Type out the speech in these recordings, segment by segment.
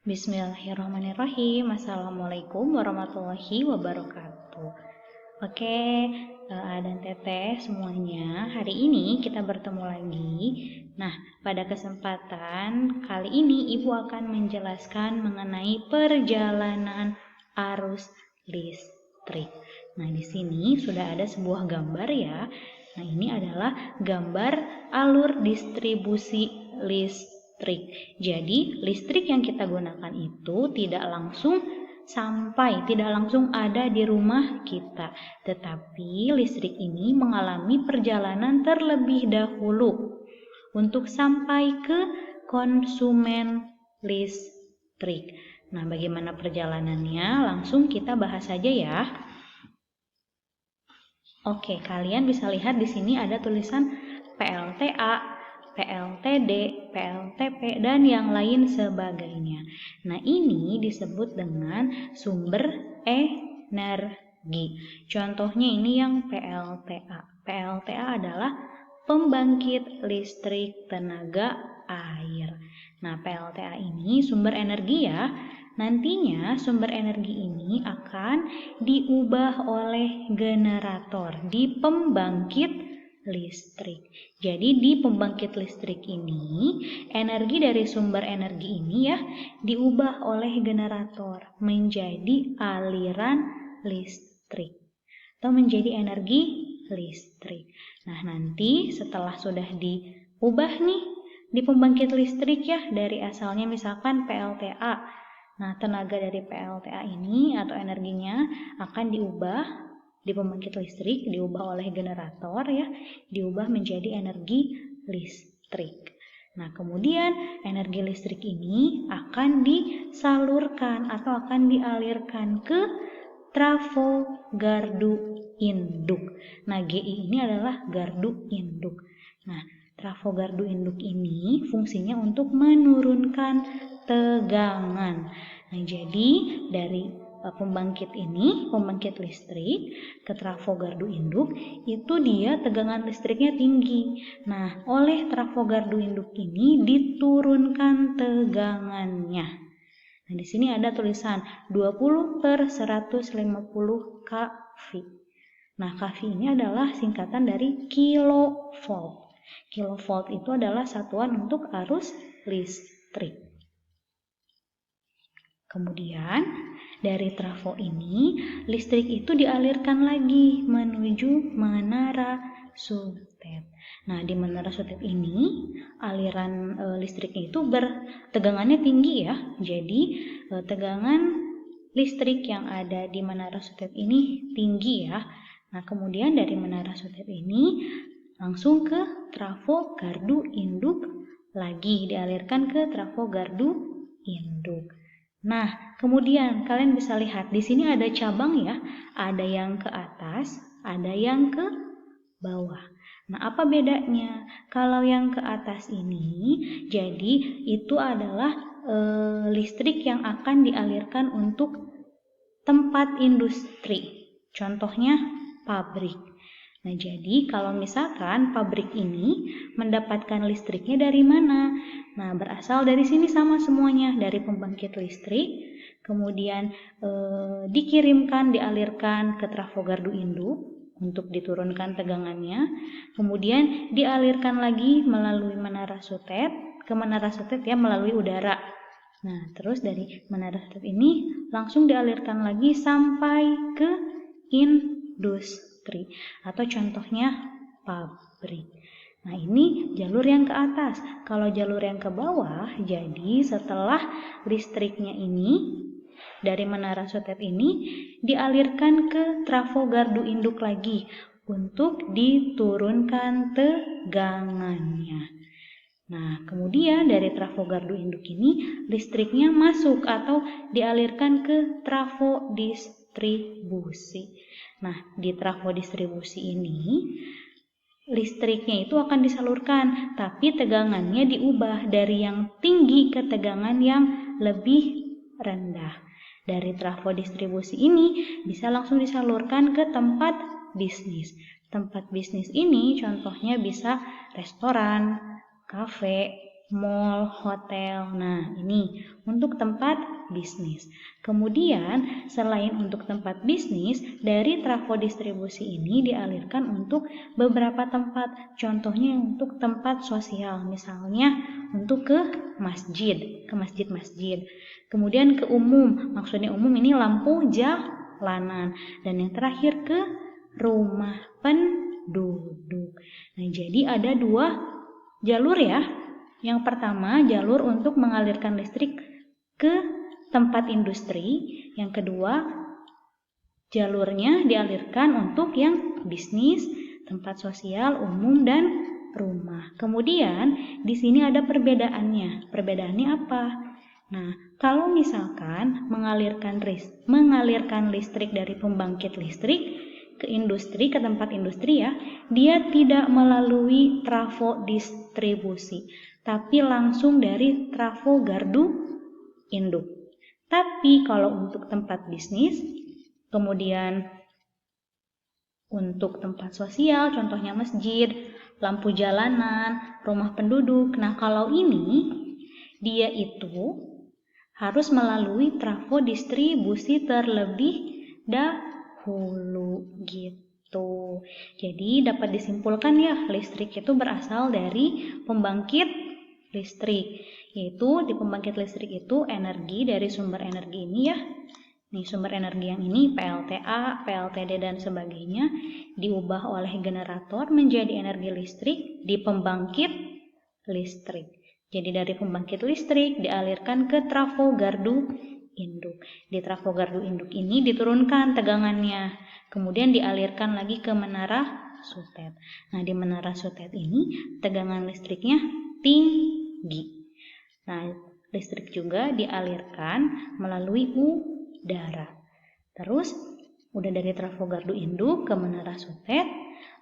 Bismillahirrahmanirrahim. Assalamualaikum warahmatullahi wabarakatuh. Oke, dan teteh semuanya, hari ini kita bertemu lagi. Nah, pada kesempatan kali ini Ibu akan menjelaskan mengenai perjalanan arus listrik. Nah, di sini sudah ada sebuah gambar ya. Nah, ini adalah gambar alur distribusi listrik. Jadi, listrik yang kita gunakan itu tidak langsung ada di rumah kita, tetapi listrik ini mengalami perjalanan terlebih dahulu untuk sampai ke konsumen listrik. Nah, bagaimana perjalanannya? Langsung kita bahas saja ya. Oke, kalian bisa lihat di sini ada tulisan PLTA, PLTD, PLTP, dan yang lain sebagainya. Nah, ini disebut dengan sumber energi. Contohnya ini yang PLTA. PLTA adalah pembangkit listrik tenaga air. Nah, PLTA ini sumber energi ya. Nantinya sumber energi ini akan diubah oleh generator di pembangkit listrik. Jadi di pembangkit listrik ini, energi dari sumber energi ini ya diubah oleh generator menjadi aliran listrik atau menjadi energi listrik. Nah, nanti setelah sudah diubah nih di pembangkit listrik ya dari asalnya misalkan PLTA. Nah, tenaga dari PLTA ini atau energinya akan diubah di pembangkit listrik, diubah oleh generator ya, diubah menjadi energi listrik. Nah, kemudian energi listrik ini akan disalurkan atau akan dialirkan ke trafo gardu induk. Nah, GI ini adalah gardu induk. Nah, trafo gardu induk ini fungsinya untuk menurunkan tegangan. Nah, jadi dari pembangkit listrik ke trafo gardu induk itu dia tegangan listriknya tinggi. Nah, oleh trafo gardu induk ini diturunkan tegangannya. Nah, di sini ada tulisan 20/150 kV. Nah, kV ini adalah singkatan dari kilovolt. Kilovolt itu adalah satuan untuk arus listrik. Kemudian dari trafo ini listrik itu dialirkan lagi menuju menara sutet. Nah, di menara sutet ini aliran listriknya itu tegangannya tinggi ya. Jadi tegangan listrik yang ada di menara sutet ini tinggi ya. Nah, kemudian dari menara sutet ini langsung ke trafo gardu induk lagi dialirkan ke trafo gardu induk. Nah, kemudian kalian bisa lihat di sini ada cabang ya, ada yang ke atas, ada yang ke bawah. Nah, apa bedanya? Kalau yang ke atas ini, jadi itu adalah listrik yang akan dialirkan untuk tempat industri. Contohnya pabrik. Nah, jadi kalau misalkan pabrik ini mendapatkan listriknya dari mana? Nah, berasal dari sini sama semuanya, dari pembangkit listrik, kemudian dialirkan ke trafo gardu induk untuk diturunkan tegangannya, kemudian dialirkan lagi melalui menara sutet, ke menara sutet ya melalui udara. Nah, terus dari menara sutet ini langsung dialirkan lagi sampai ke industri atau contohnya pabrik. Nah, ini jalur yang ke atas. Kalau jalur yang ke bawah, jadi setelah listriknya ini dari menara sutet ini dialirkan ke trafo gardu induk lagi untuk diturunkan tegangannya. Nah, kemudian dari trafo gardu induk ini listriknya masuk atau dialirkan ke trafo distribusi. Nah, di trafo distribusi ini listriknya itu akan disalurkan, tapi tegangannya diubah dari yang tinggi ke tegangan yang lebih rendah. Dari trafo distribusi ini bisa langsung disalurkan ke tempat bisnis. Tempat bisnis ini contohnya bisa restoran, kafe, mall, hotel. Nah, ini untuk tempat bisnis. Kemudian, selain untuk tempat bisnis, dari trafo distribusi ini dialirkan untuk beberapa tempat. Contohnya untuk tempat sosial, misalnya untuk ke masjid. Kemudian ke umum, maksudnya umum ini lampu jalanan. Dan yang terakhir ke rumah penduduk. Nah, jadi ada 2 jalur ya. Yang pertama, jalur untuk mengalirkan listrik ke tempat industri. Yang kedua, jalurnya dialirkan untuk yang bisnis, tempat sosial, umum, dan rumah. Kemudian, di sini ada perbedaannya. Perbedaannya apa? Nah, kalau misalkan mengalirkan listrik dari pembangkit listrik ke industri, ke tempat industri ya, dia tidak melalui trafo distribusi, tapi langsung dari trafo gardu induk. Tapi kalau untuk tempat bisnis, kemudian untuk tempat sosial, contohnya masjid, lampu jalanan, rumah penduduk. Nah, kalau ini dia itu harus melalui trafo distribusi terlebih dahulu gitu. Jadi dapat disimpulkan ya, listrik itu berasal dari pembangkit listrik. Yaitu di pembangkit listrik itu energi dari sumber energi ini ya. Nih, sumber energi yang ini PLTA, PLTD dan sebagainya diubah oleh generator menjadi energi listrik di pembangkit listrik. Jadi dari pembangkit listrik dialirkan ke trafo gardu induk. Di trafo gardu induk ini diturunkan tegangannya, kemudian dialirkan lagi ke menara sutet. Nah, di menara sutet ini tegangan listriknya tinggi. Nah, listrik juga dialirkan melalui udara. Terus udah dari trafo gardu induk ke menara sutet,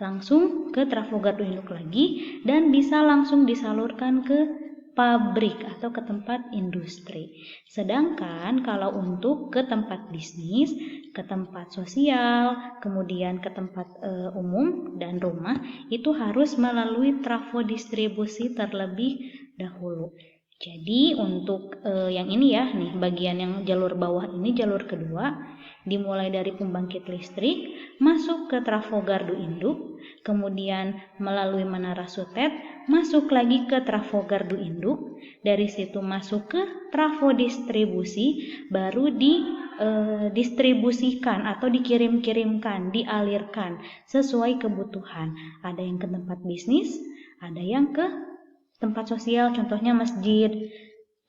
langsung ke trafo gardu induk lagi, dan bisa langsung disalurkan ke pabrik atau ke tempat industri. Sedangkan kalau untuk ke tempat bisnis, ke tempat sosial, kemudian ke tempat umum dan rumah, itu harus melalui trafo distribusi terlebih dahulu. Jadi untuk yang ini ya, nih bagian yang jalur bawah ini, jalur kedua, dimulai dari pembangkit listrik, masuk ke trafo gardu induk, kemudian melalui menara sutet, masuk lagi ke trafo gardu induk, dari situ masuk ke trafo distribusi, baru didistribusikan atau dikirim-kirimkan, dialirkan sesuai kebutuhan. Ada yang ke tempat bisnis, ada yang ke tempat sosial, contohnya masjid,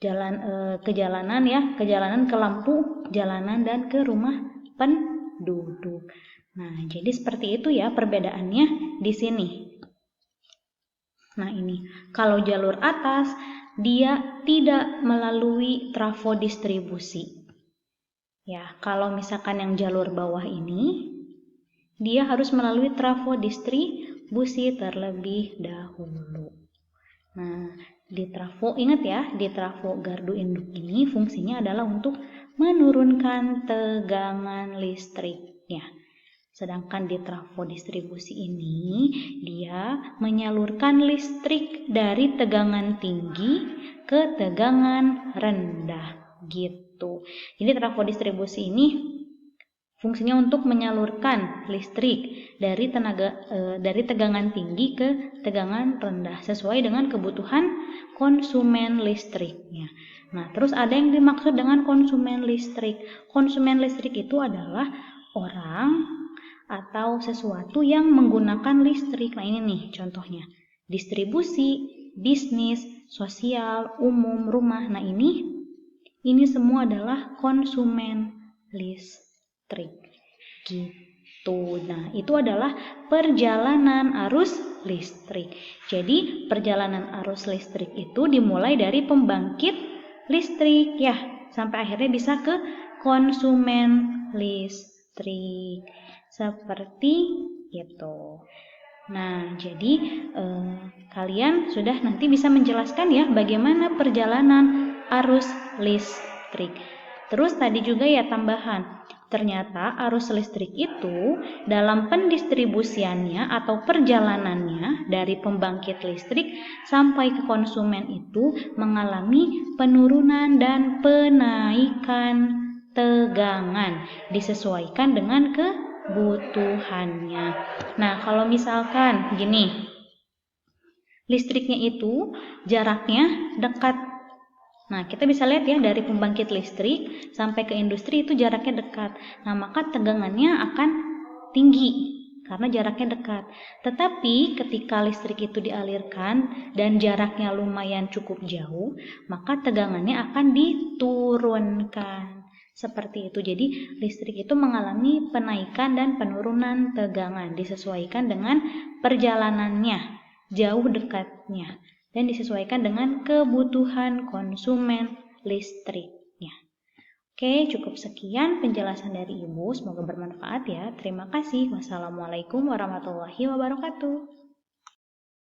ke jalanan ya, ke jalanan, ke lampu jalanan, dan ke rumah penduduk. Nah, jadi seperti itu ya perbedaannya di sini. Nah, ini kalau jalur atas dia tidak melalui trafo distribusi. Ya, kalau misalkan yang jalur bawah ini dia harus melalui trafo distribusi terlebih dahulu. Nah, di trafo, ingat ya, di trafo gardu induk ini fungsinya adalah untuk menurunkan tegangan listriknya. Sedangkan di trafo distribusi ini, dia menyalurkan listrik dari tegangan tinggi ke tegangan rendah, gitu. Jadi trafo distribusi ini fungsinya untuk menyalurkan listrik dari tegangan tinggi ke tegangan rendah sesuai dengan kebutuhan konsumen listriknya. Nah, terus ada yang dimaksud dengan konsumen listrik. Konsumen listrik itu adalah orang atau sesuatu yang menggunakan listrik. Nah, ini nih contohnya. Distribusi, bisnis, sosial, umum, rumah. Nah, ini semua adalah konsumen listrik. Gitu. Nah, itu adalah perjalanan arus listrik. Jadi, perjalanan arus listrik itu dimulai dari pembangkit listrik ya, sampai akhirnya bisa ke konsumen listrik. Seperti itu. Nah, jadi kalian sudah nanti bisa menjelaskan ya bagaimana perjalanan arus listrik. Terus tadi juga ya tambahan, Ternyata arus listrik itu dalam pendistribusiannya atau perjalanannya dari pembangkit listrik sampai ke konsumen itu mengalami penurunan dan penaikan tegangan disesuaikan dengan kebutuhannya. Nah, kalau misalkan gini, listriknya itu jaraknya dekat. Nah, kita bisa lihat ya dari pembangkit listrik sampai ke industri itu jaraknya dekat. Nah, maka tegangannya akan tinggi karena jaraknya dekat. Tetapi ketika listrik itu dialirkan dan jaraknya lumayan cukup jauh, maka tegangannya akan diturunkan. Seperti itu. Jadi, listrik itu mengalami penaikan dan penurunan tegangan disesuaikan dengan perjalanannya, jauh dekatnya, dan disesuaikan dengan kebutuhan konsumen listriknya. Oke, cukup sekian penjelasan dari Ibu. Semoga bermanfaat ya. Terima kasih. Wassalamualaikum warahmatullahi wabarakatuh.